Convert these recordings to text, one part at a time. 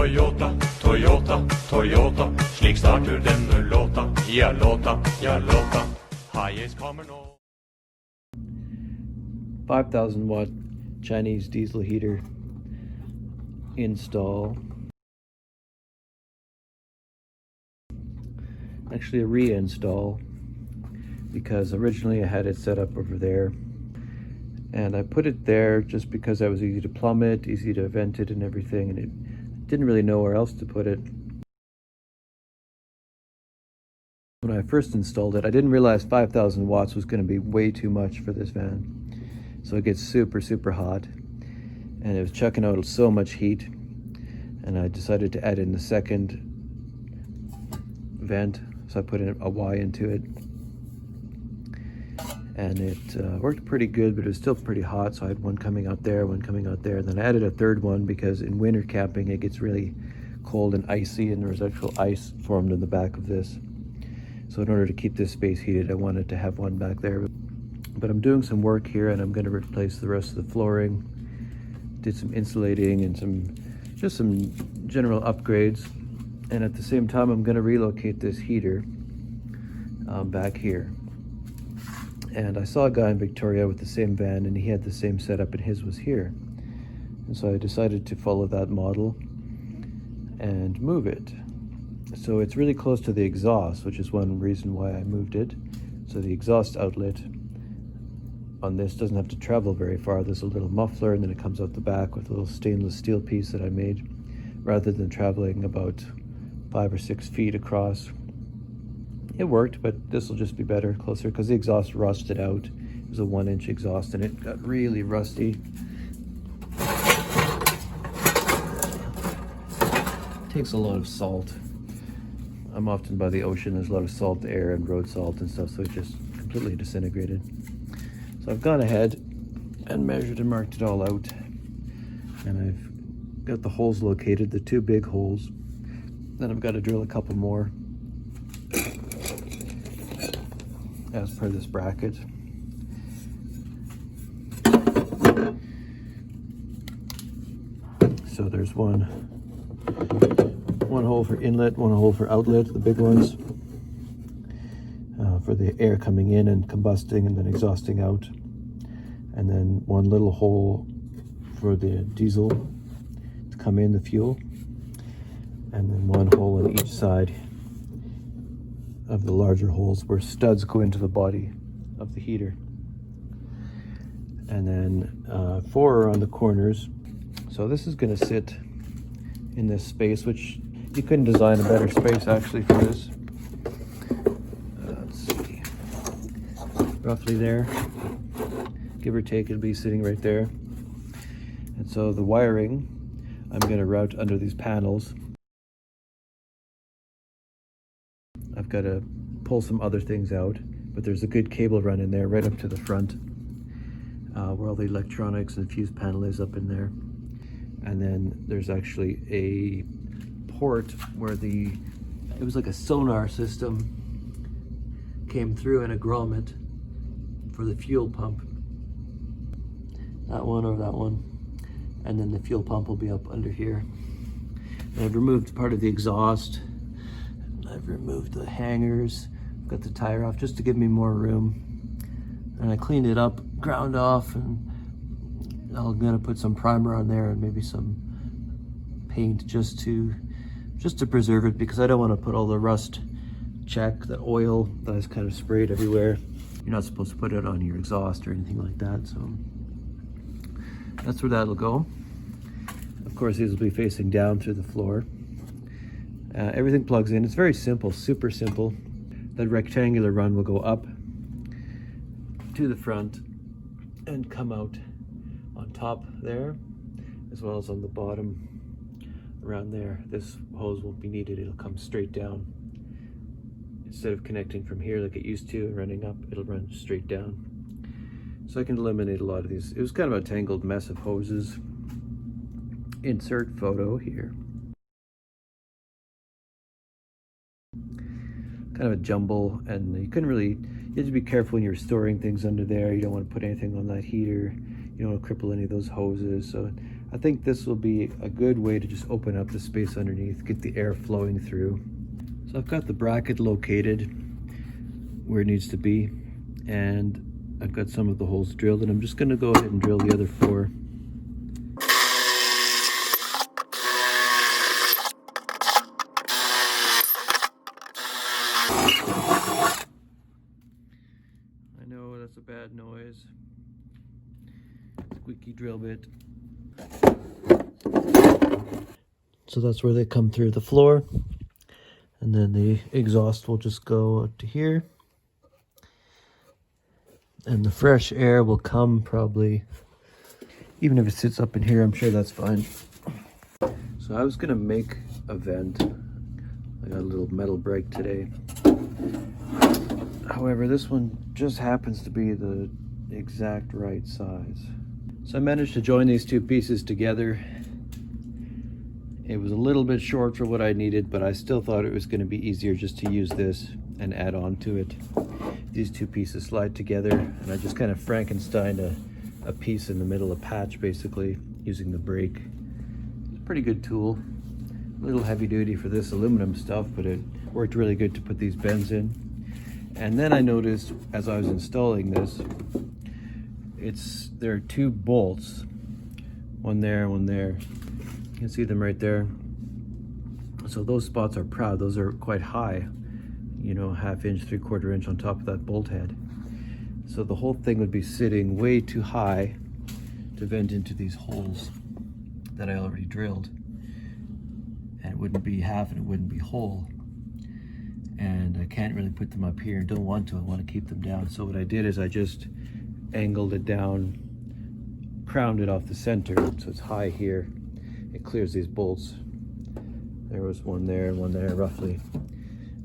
Toyota, Toyota, Toyota. Slik starter denne låta. Ja, låta, ja, låta. Hiace kommer nå. 5,000 watt Chinese diesel heater install. Actually a reinstall, because originally I had it set up over there, and I put it there just because I was easy to plumb it, easy to vent it and everything, and it didn't really know where else to put it. When I first installed it, I didn't realize 5,000 watts was going to be way too much for this van. So it gets super hot, and it was chucking out so much heat, and I decided to add in the second vent. So I put in a Y into it, and it worked pretty good, but it was still pretty hot. So I had one coming out there, one coming out there. And then I added a third one because in winter camping, it gets really cold and icy, and there was actual ice formed in the back of this. So in order to keep this space heated, I wanted to have one back there. But I'm doing some work here, and I'm going to replace the rest of the flooring. Did some insulating and just some general upgrades. And at the same time, I'm going to relocate this heater back here. And I saw a guy in Victoria with the same van, and he had the same setup, and his was here. And so I decided to follow that model and move it. So it's really close to the exhaust, which is one reason why I moved it. So the exhaust outlet on this doesn't have to travel very far. There's a little muffler, and then it comes out the back with a little stainless steel piece that I made, rather than traveling about 5 or 6 feet across. It worked, but this will just be better, closer, because the exhaust rusted out. It was a 1-inch exhaust, and it got really rusty. It takes a lot of salt. I'm often by the ocean. There's a lot of salt air and road salt and stuff, so it just completely disintegrated. So I've gone ahead and measured and marked it all out, and I've got the holes located, the 2 big holes. Then I've got to drill a couple more as per this bracket. So there's one hole for inlet, one hole for outlet, the big ones, for the air coming in and combusting and then exhausting out. And then one little hole for the diesel to come in, the fuel. And then one hole in each side of the larger holes where studs go into the body of the heater. And then 4 are on the corners. So this is going to sit in this space, which you couldn't design a better space actually for this. Let's see, roughly there, give or take, it'll be sitting right there. And so the wiring I'm going to route under these panels. I've got to pull some other things out, but there's a good cable run in there right up to the front, where all the electronics and fuse panel is up in there. And then there's actually a port where it was like a sonar system came through, and a grommet for the fuel pump. That one or that one. And then the fuel pump will be up under here. And I've removed part of the exhaust. I've removed the hangers, got the tire off just to give me more room. And I cleaned it up, ground off, and I'm gonna put some primer on there and maybe some paint just to preserve it, because I don't want to put all the rust check, the oil that is kind of sprayed everywhere. You're not supposed to put it on your exhaust or anything like that, so that's where that'll go. Of course, these will be facing down through the floor. Everything plugs in. It's very simple, super simple. That rectangular run will go up to the front and come out on top there, as well as on the bottom around there. This hose won't be needed. It'll come straight down. Instead of connecting from here like it used to and running up, it'll run straight down. So I can eliminate a lot of these. It was kind of a tangled mess of hoses. Insert photo here. Kind of a jumble, and you had to be careful when you're storing things under there. You don't want to put anything on that heater. You don't want to cripple any of those hoses. So I think this will be a good way to just open up the space underneath, get the air flowing through. So I've got the bracket located where it needs to be, and I've got some of the holes drilled, and I'm just going to go ahead and drill the other 4. I know that's a bad noise. Squeaky drill bit. So that's where they come through the floor, and then the exhaust will just go out to here, and the fresh air will come probably, even if it sits up in here, I'm sure that's fine. So I was gonna make a vent. I got a little metal brake today. However, this one just happens to be the exact right size. So I managed to join these 2 pieces together. It was a little bit short for what I needed, but I still thought it was going to be easier just to use this and add on to it. These 2 pieces slide together, and I just kind of Frankensteined a piece in the middle, a patch basically, using the brake. It's a pretty good tool. A little heavy duty for this aluminum stuff, but it worked really good to put these bends in. And then I noticed as I was installing this, there are 2 bolts, one there, one there. You can see them right there. So those spots are proud. Those are quite high, you know, 1/2 inch, 3/4 inch on top of that bolt head. So the whole thing would be sitting way too high to vent into these holes that I already drilled. And it wouldn't be half and it wouldn't be whole. And I can't really put them up here and don't want to. I want to keep them down. So what I did is I just angled it down, crowned it off the center so it's high here. It clears these bolts. There was one there and one there roughly,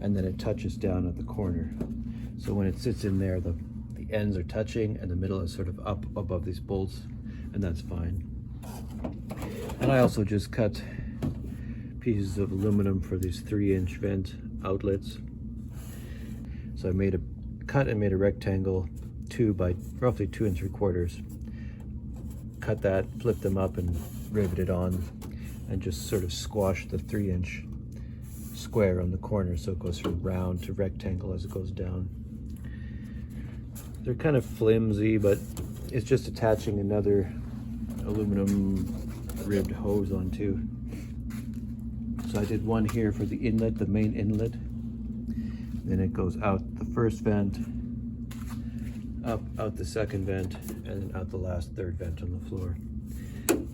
and then it touches down at the corner. So when it sits in there, the ends are touching and the middle is sort of up above these bolts, and that's fine. And I also just cut pieces of aluminum for these 3-inch vent outlets. So I made a cut and made a rectangle 2 by roughly 2 3/4. Cut that, flip them up and riveted on, and just sort of squash the 3-inch square on the corner so it goes from round to rectangle as it goes down. They're kind of flimsy, but it's just attaching another aluminum ribbed hose onto. So I did one here for the inlet, the main inlet. Then it goes out the first vent, up out the second vent, and then out the last 3rd vent on the floor.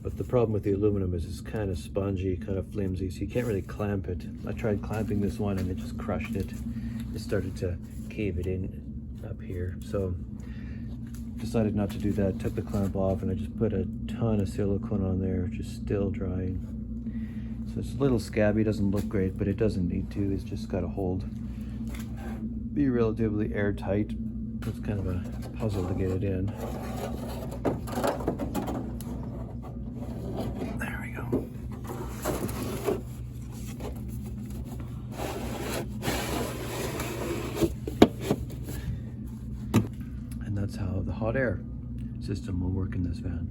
But the problem with the aluminum is it's kind of spongy, kind of flimsy, so you can't really clamp it. I tried clamping this one and it just crushed it. It started to cave it in up here. So decided not to do that, took the clamp off, and I just put a ton of silicone on there, which is still drying. So it's a little scabby, doesn't look great, but it doesn't need to. It's just got to hold, be relatively airtight. It's kind of a puzzle to get it in. There we go. And that's how the hot air system will work in this van.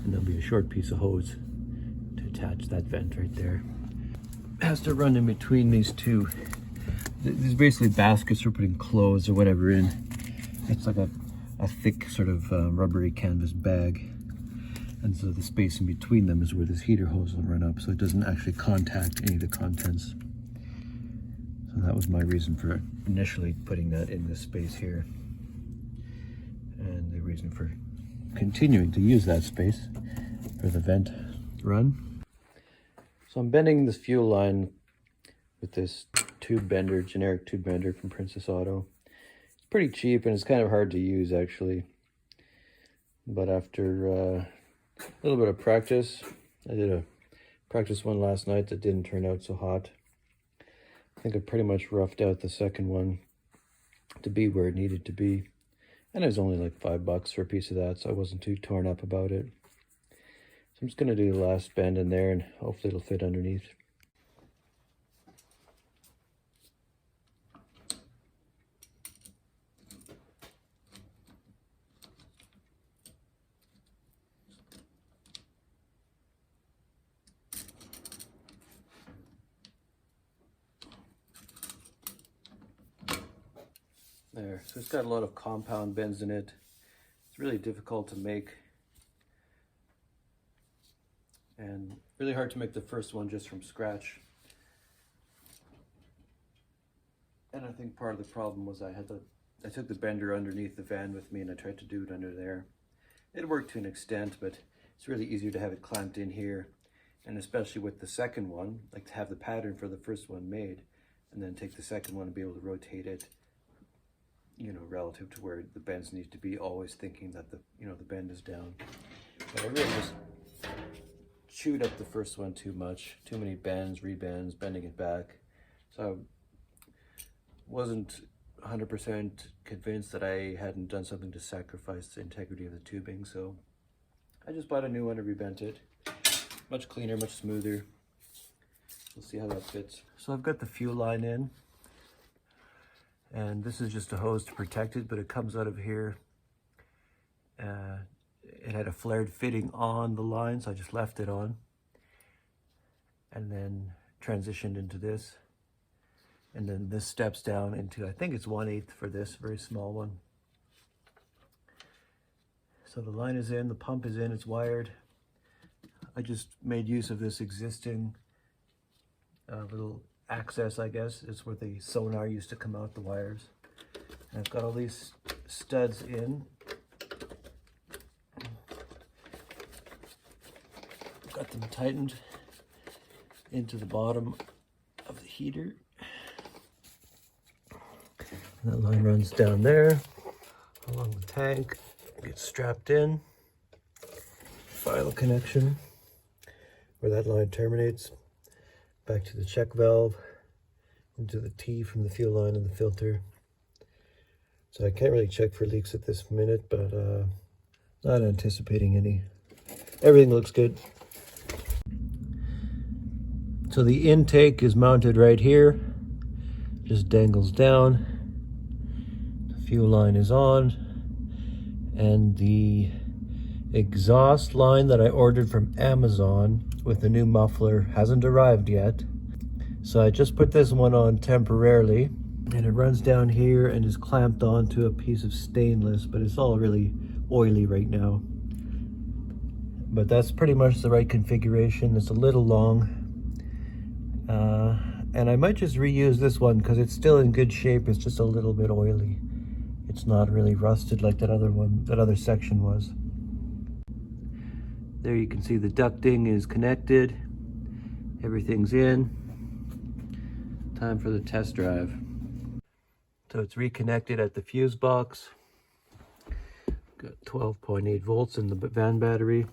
And there'll be a short piece of hose to attach that vent right there. It has to run in between these 2. These are basically baskets for putting clothes or whatever in. It's like a thick sort of rubbery canvas bag. And so the space in between them is where this heater hose will run up, so it doesn't actually contact any of the contents. So that was my reason for initially putting that in this space here. And the reason for continuing to use that space for the vent run. So I'm bending this fuel line with this tube bender, generic tube bender from Princess Auto. It's pretty cheap and it's kind of hard to use actually. But after a little bit of practice, I did a practice one last night that didn't turn out so hot. I think I pretty much roughed out the second one to be where it needed to be. And it was only like $5 for a piece of that, so I wasn't too torn up about it. So I'm just going to do the last bend in there and hopefully it'll fit underneath. There, so it's got a lot of compound bends in it. It's really difficult to make, and really hard to make the first one just from scratch. And I think part of the problem was I took the bender underneath the van with me and I tried to do it under there. It worked to an extent, but it's really easier to have it clamped in here. And especially with the second one, like to have the pattern for the first one made and then take the second one and be able to rotate it, you know, relative to where the bends need to be, always thinking that the, you know, the bend is down. But I really just chewed up the first one too much, too many bends, rebends, bending it back. So I wasn't 100% convinced that I hadn't done something to sacrifice the integrity of the tubing, so I just bought a new one and rebent it. Much cleaner, much smoother. We'll see how that fits. So I've got the fuel line in, and this is just a hose to protect it, but it comes out of here. It had a flared fitting on the line, so I just left it on and then transitioned into this. And then this steps down into, I think it's 1/8 for this, very small one. So the line is in, the pump is in, it's wired. I just made use of this existing little access, I guess. It's where the sonar used to come out, the wires. And I've got all these studs in. Got them tightened into the bottom of the heater. And that line runs down there along the tank, gets strapped in. Final connection where that line terminates, back to the check valve, into the T from the fuel line and the filter. So I can't really check for leaks at this minute, but not anticipating any. Everything looks good. So the intake is mounted right here, just dangles down. The fuel line is on, and the exhaust line that I ordered from Amazon with the new muffler hasn't arrived yet. So I just put this one on temporarily, and it runs down here and is clamped onto a piece of stainless, but it's all really oily right now. But that's pretty much the right configuration. It's a little long. And I might just reuse this one because it's still in good shape. It's just a little bit oily. It's not really rusted like that other one, that other section was. There you can see the ducting is connected. Everything's in. Time for the test drive. So it's reconnected at the fuse box. Got 12.8 volts in the van battery.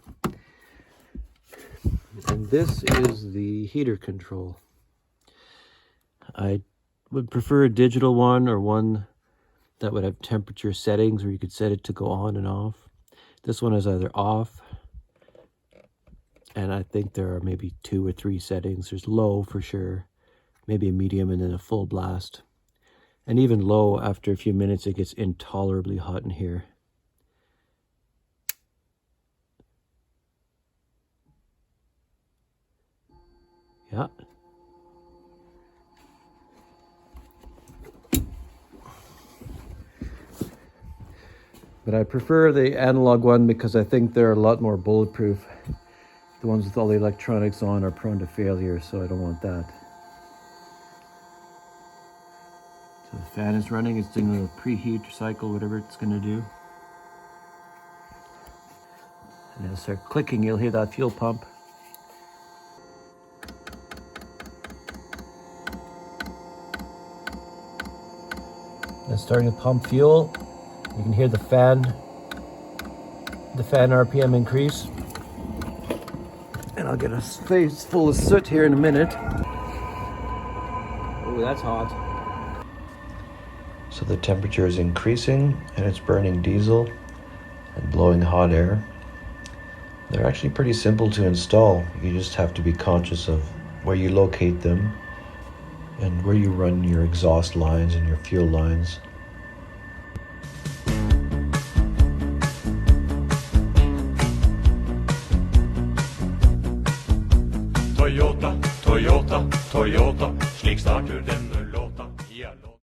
And this is the heater control. I would prefer a digital one, or one that would have temperature settings where you could set it to go on and off. This one is either off, and I think there are maybe 2 or 3 settings. There's low for sure, maybe a medium, and then a full blast. And even low, after a few minutes, it gets intolerably hot in here. Yeah. But I prefer the analog one because I think they're a lot more bulletproof. The ones with all the electronics on are prone to failure, so I don't want that. So the fan is running, it's doing a little preheat cycle, whatever it's going to do. And it'll start clicking, you'll hear that fuel pump. It's starting to pump fuel. You can hear the fan RPM increase. And I'll get a face full of soot here in a minute. Oh, that's hot. So the temperature is increasing and it's burning diesel and blowing hot air. They're actually pretty simple to install. You just have to be conscious of where you locate them and where you run your exhaust lines and your fuel lines. Toyota, Toyota, Toyota, slik starter den